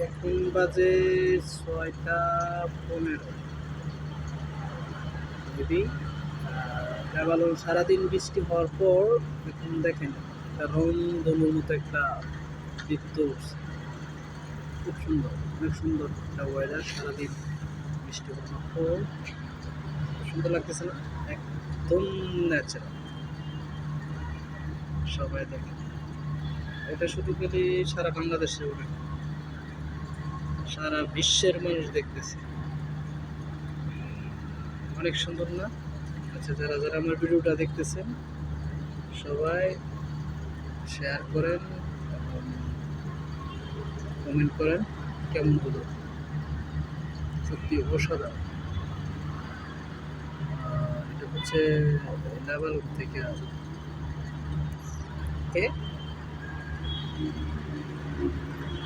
এখন বাজে 6টা 15 মেবি। কেবল সারাদিন বৃষ্টি হওয়ার পর এখন দেখেন একটা রংধনুর মতো একটা বৃত্ত উঠছে। খুব সুন্দর, অনেক সুন্দর একটা ওয়েদার। সারাদিন বৃষ্টি হওয়ার পর খুব সুন্দর লাগতেছে না? একদম ন্যাচারাল। সবাই দেখেন, এটা শুধু গেলে সারা বাংলাদেশে অনেক, সারা বিশ্বের মানুষ দেখতেছে। অনেক সুন্দর না? আচ্ছা, যারা যারা আমার ভিডিওটা দেখতেছেন সবাই শেয়ার করেন এবং কমেন্ট করেন কেমন হলো। সত্যি অসাধারণ। এটা হচ্ছে লেভেল থেকে। ওকে।